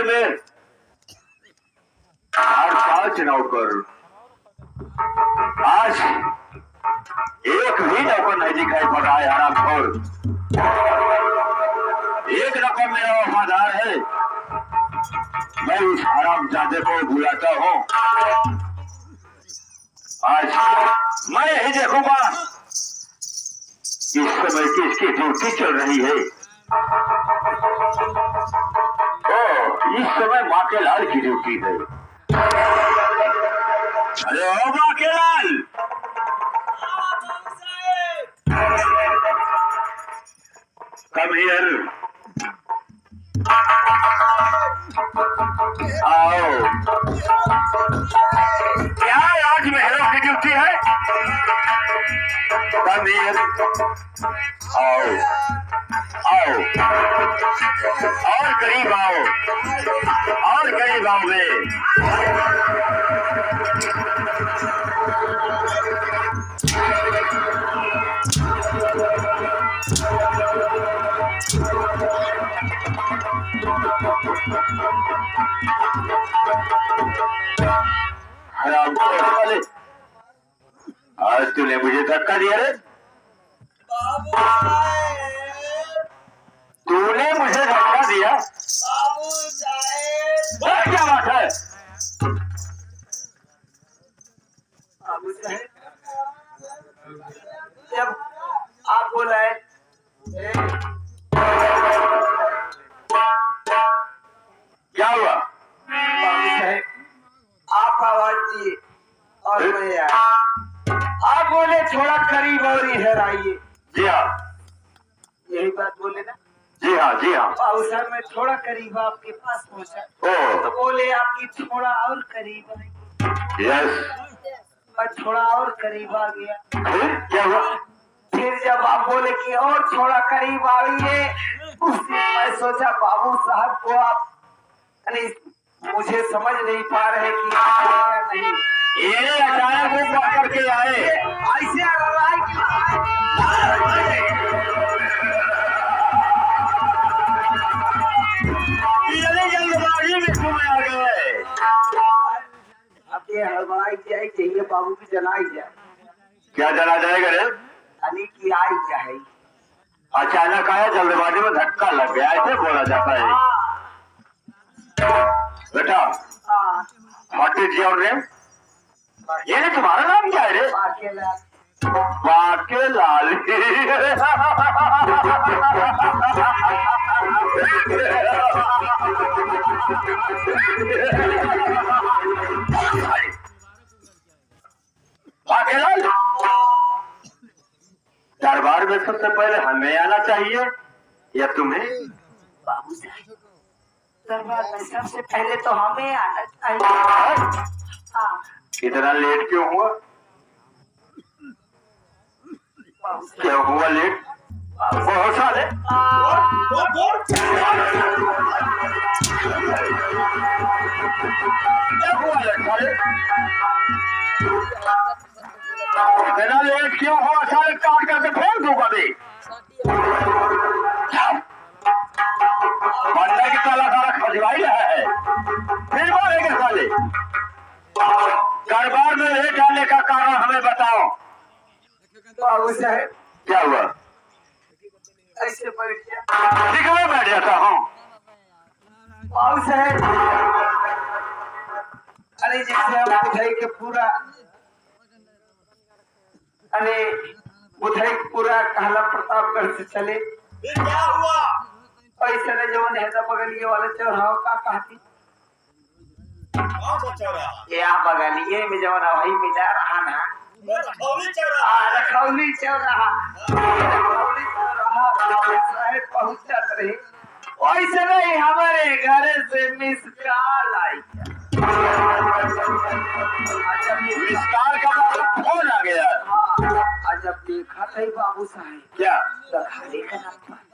में 5 नौकर, आज एक भी नौकर नहीं दिखाई पड़ रहा है। हरामखोर, एक नौकर मेरा वफादार है, मैं उस हरामजादे को बुलाता हूँ। आज मैं यही देखूंगा इस समय किसकी ड्यूटी चल रही है। इस समय माकेलाल की ड्यूटी है। अरे ओ माकेलाल, कम हियर, आओ। क्या आज महरों की ड्यूटी है? कम हियर, आओ आओ, और करीब आओ, और करीब आओगे। आज तूने मुझे धक्का दिया रे? तूने मुझे धक्का दिया? बाबू साहेब, क्या बात है? बाबू साहेब, जब आप बोलाए क्या हुआ? बाबू साहेब, आप आवाज दिए और मैं आया। आप बोले थोड़ा करीब और इधर आइए। जी हाँ, यही बात बोले ना? जी हाँ, जी हाँ। बाबू साहब, मैं थोड़ा करीब आपके पास पहुंचा तो बोले आपकी थोड़ा और करीब आई। यस, मैं थोड़ा और करीब आ गया। क्या हुआ? फिर जब आप बोले कि और थोड़ा करीब आइए, उससे मैं सोचा बाबू साहब को आप मुझे समझ नहीं पा रहे कि नहीं, ये अचानक वो बात करके आए, ऐसे जल्दबाजी में क्यों आ गए? अब ये हलवाई जाए चाहिए, बाबू की जलाई जाए। क्या जला जाएगा रे? अली की आई क्या है? अचानक आया, जल्दबाजी में धक्का लग गया, ऐसे बोला जाता है बेटा। What is your name? ये नहीं, तुम्हारा नाम क्या है रे? बाकेलाल। बाकेलाल। बाकेलाल, दरबार में सबसे पहले हमें आना चाहिए या तुम्हें? बाबू साहब, दरबार में सबसे पहले तो हमें आना चाहिए। इतना लेट क्यों हुआ? क्यों हुआ लेट? बहुत साले। क्या हुआ लेट साले? इतना लेट क्यों हुआ? साले काट करके फेंक दूंगा भी। बंदा की ताला सारा खजवाई रहा है, फिर बोलेंगे साले। दरबार में लेट आने का कारण हमें बताओ। बाबू साहब, क्या हुआ? ऐसे बैठ गया। मैं बैठ जाता हूँ। बाबू साहब, अरे जैसे हम बुधाई के पूरा, अरे बुधाई पूरा कहला प्रतापगढ़ से चले, क्या हुआ? ऐसे ने जो नेता बगलिए वाले चौराहा का कहती या बगलिए में जब वही मिला रहा ना, रखौली चौराहा पहुंचत रही, वैसे नहीं हमारे घर से मिस कॉल आई। मिस कॉल का मतलब फोन आ गया। जब देखा था बाबू साहब, क्या खाली का नाम?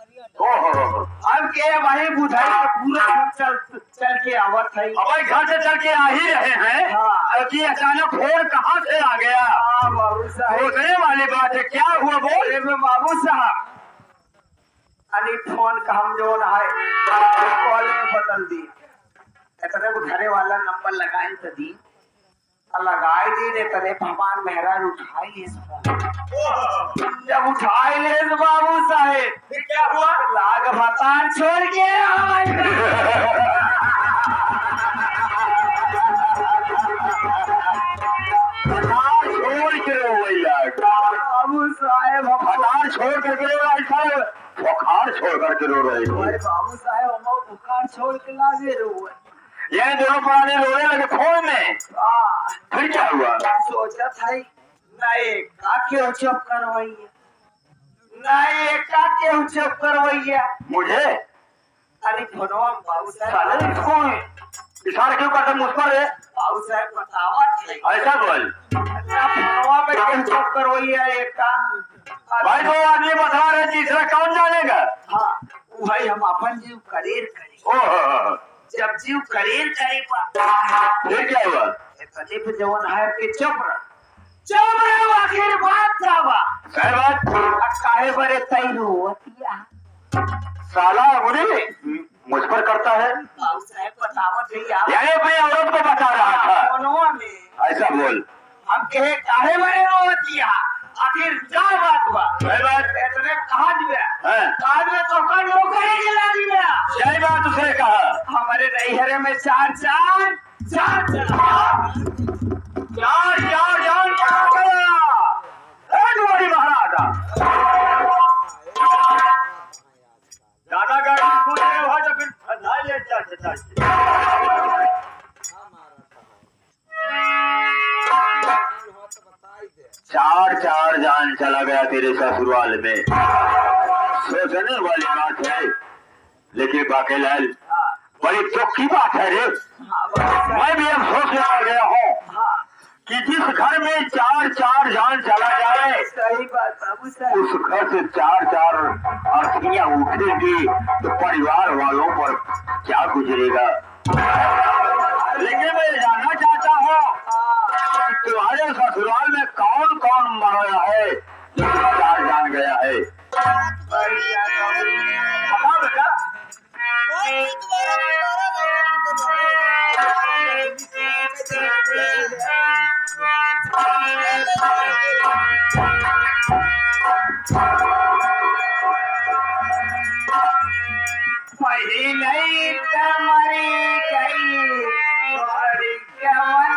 अब के भाई बुधाई का पूरा चल के आवत है। अब घर से चल के आ ही रहे हैं। हाँ। कि अचानक फोन कहाँ से आ गया? बाबू साहब, सोचने वाली बात है। क्या हुआ बोल? बाबू साहब, अली फोन का हम जो है कॉल में बदल दी। इतने घरे वाला नंबर लगाई तो दी लगाई दी ने तने भगवान मेहरान उठाई ले जब उठाई ले बाबू साहेब फिर क्या हुआ लाग भतान छोड़ के बाबू साहेब भतान छोड़ करके रो रहा है बुखार छोड़ करके रो रहे थे बाबू साहेब हम बुखार छोड़ के लागे रो ये दोनों पुराने रोने लगे फोन में फिर क्या हुआ सोचा था नहीं काके चुप करवाइए नहीं काके चुप करवाइए मुझे अरे फोनवा बाबू साहब कौन इशारा क्यों करते मुझ पर है बाबू साहब बतावा ऐसा बोल फोनवा में क्यों चुप करवाइए एक का भाई दो आदमी बता रहे तीसरा कौन जानेगा हाँ भाई हम अपन जीव करेर करें ओह जब जीव करेर करे फिर क्या हुआ कदे पे जवन है के चुप रहा आखिर बात जावा क्या बात काहे बरे तई रोतिया साला मुझे मुझ पर करता है बाबू साहब बतावत है यार यानी अपनी औरत को बता रहा था मनवा में ऐसा बोल हम कहे काहे बरे रोतिया आखिर क्या बात हुआ बात इतने कहा दिया तो कर नौकरी के लागी में यही बात उसने कहा हमारे नैहरे में चार तुम्हारी महाराजा दादा गाड़ी पूछ रहे हो तो फिर चार जान चला गया तेरे ससुराल में सोचने वाली बात है लेकिन बाकेलाल बड़ी दुख की बात है रे मैं भी अब सोचने आ गया हूँ कि जिस घर में चार जान चला जाए सही बात बाबू साहब उस घर से चार अर्थियां उठेगी तो परिवार वालों पर क्या गुजरेगा लेकिन मैं जानना चाहता हूँ तुम्हारे ससुराल में कौन कौन मरा है जो चार जान गया है बताओ बेटा पढ़ी नहीं मरी गई मरी मन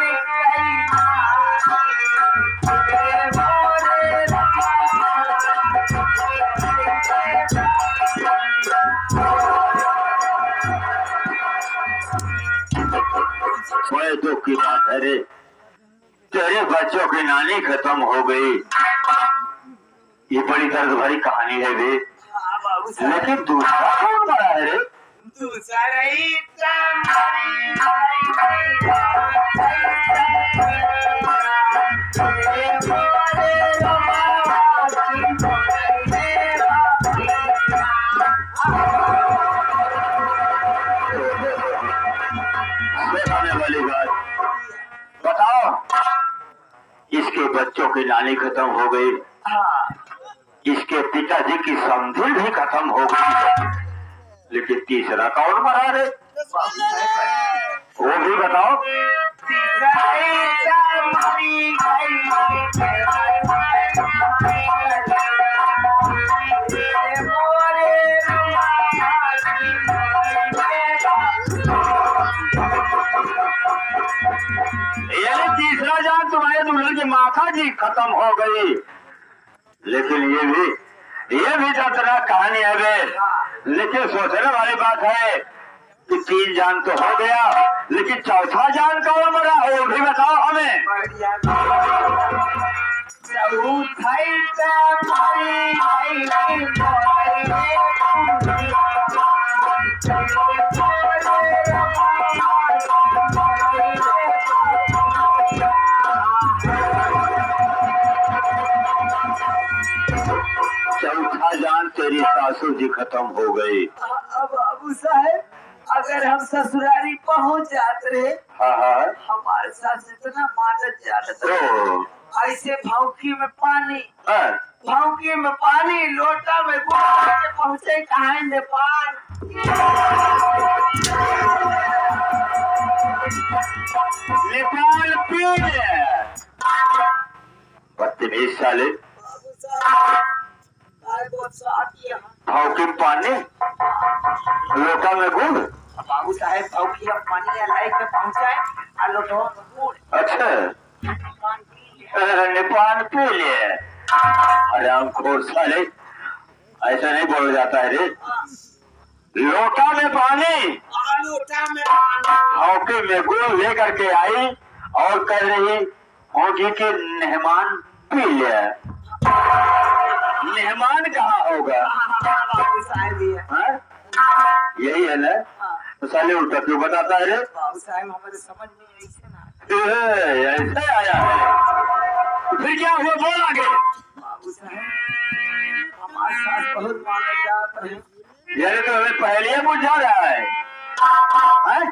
बड़े दुख की बात है रे तेरे बच्चों की नानी खत्म हो गई ये बड़ी दर्द भरी कहानी है रे लेकिन दूसरा कौन मरा है रे दूसरा वाली बात बताओ इसके बच्चों की नानी खत्म हो गई इसके पिताजी की समझी भी खत्म हो गई लेकिन तीसरा कौन मरा रे वो भी बताओ यानी तीसरा जान तुम्हारे दुल्हन की माता जी खत्म हो गई लेकिन ये भी दर्दनाक कहानी है वे लेकिन सोचने वाली बात है कि तीन जान तो हो गया लेकिन चौथा जान कौन मरा वो भी बताओ हमें चौथा जान तेरी सासू जी खत्म हो गई अब बाबू साहब अगर हम ससुरारी पहुंच जाते रहे हमारे साथ इतना मादत जाता ऐसे भावकी में पानी लोटा में पहुंचे कहा नेपाल नेपाल पीले बदतमीज साले भाव के पानी लोटा में गुड़ बाबू साहेब भौकी अब पानी लाइक में पहुंचाए और लोटो में गुड़ अच्छा नेपाल पीले अरे हम खोर साले ऐसा नहीं बोला जाता है रे लोटा में पानी लोटा में पानी हॉकी में गुड़ लेकर के आई और कह रही हॉकी के मेहमान पी लिया मेहमान कहाँ होगा बाबू साहेब ही है हाँ? यही है ना तो साले उल्टा क्यों बताता है रे बाबू साहेब हमारे समझ में ऐसे ना ऐसे आया है फिर क्या हुआ बोल आगे बाबू साहेब हमारे साथ बहुत माना जाता है यानी तो हमें पहले ही बुझा रहा है हैं?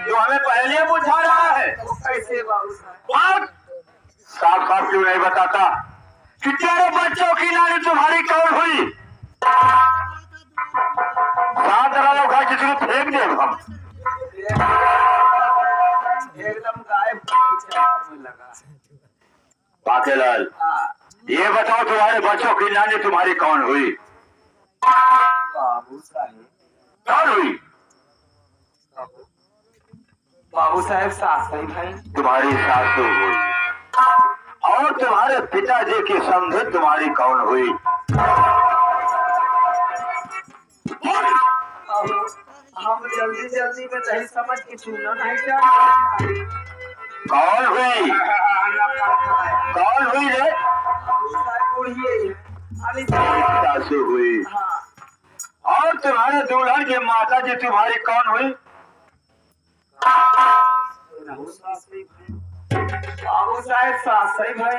तो हमें पहले ही बुझा रहा है तो कैसे बाबू साहब साफ साफ क्यों नहीं बताता कि तेरे बच्चों की नानी तुम्हारी कौन हुई साथ रहा खा किसी को फेंक दे हम एकदम गायब में लगा बाकेलाल ये बताओ तुम्हारे बच्चों की नानी तुम्हारी कौन हुई बाबू साहेब कौन हुई बाबू साहेब सास भाई तुम्हारी सासू हुई और तुम्हारे पिताजी की समझे तुम्हारी कौन हुई हम जल्दी जल्दी में नहीं समझ के चुना नहीं चाहते कौन हुई कौन हुई रे सासू हुई और तुम्हारे दुल्हन की माता जी तुम्हारी कौन हुई बाबू साहेब सास भाई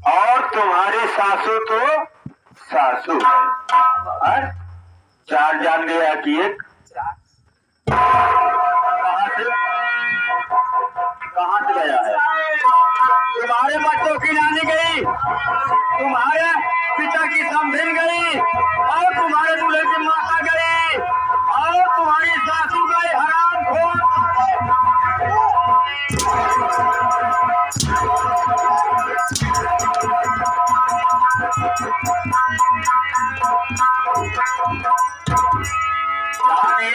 और तुम्हारी सासू तो सासू है चार जान गया कि एक कहाँ से गया है तुम्हारे बच्चों की नानी गई तुम्हारे पिता की समधिन गई और तुम्हारे दूल्हे की माता गई और तुम्हारी सासू गई हराम खोर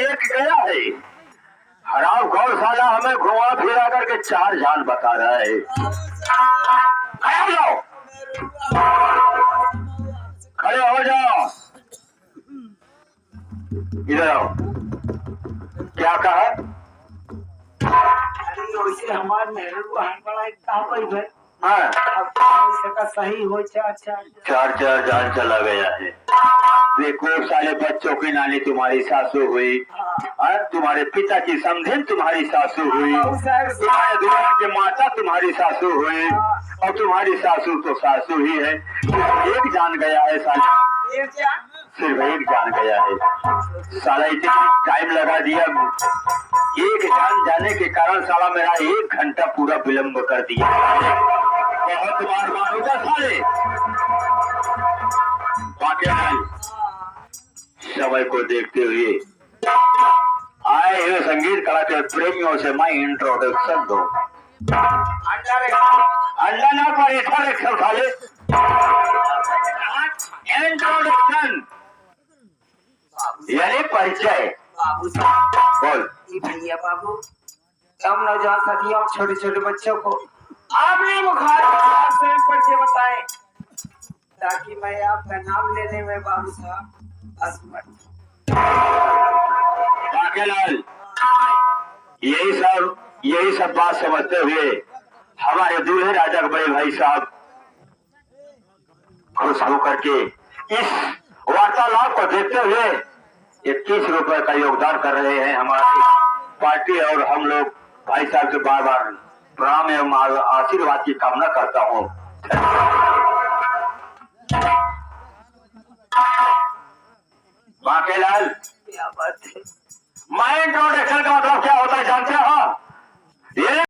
एक गया है हराम खोर साला हमें घुमा फिरा करके चार जान बता रहा है खड़े हो जाओ खड़े हो जाओ इधर आओ क्या कहा वैसे हमारे मेहर को हम बड़ा एक काम है हाँ अब सही हो चार चार जान चला गया है देखो साले बच्चों की नानी तुम्हारी सासू हुई और तुम्हारे पिता की समधिन तुम्हारी सासू हुई तुम्हारे दुल्हन की माता तुम्हारी सासू हुई और तुम्हारी सासू तो सासू ही है एक जान गया है साला सिर्फ एक जान गया है साला इतना टाइम लगा दिया एक जान जाने के कारण साला मेरा 1 घंटा पूरा विलम्ब कर दिया बहुत बार होगा साले समय को देखते हुए आए हुए संगीत कला के प्रेमियों से मैं इंट्रोडक्शन दो अंडा ना पर इंट्रोडक्शन खाले इंट्रोडक्शन यानी परिचय बाबू साहब बोल भैया बाबू हम नौजवान साथियों छोटे छोटे बच्चों को आपने बुखार से परिचय बताए ताकि मैं आपका नाम लेने में बाबू साहब असमर्थ बाकेलाल यही सब बात समझते हुए हमारे दूल्हे राजा के बड़े भाई साहब खुश होकर के इस वार्तालाप को देखते हुए 21 रुपए का योगदान कर रहे हैं हमारी पार्टी और हम लोग भाई साहब से बार बार प्रणाम एवं आशीर्वाद की कामना करता हूँ बाकेलाल क्या बात है माइंड इंट्रोडक्शन का मतलब क्या होता है जानते हो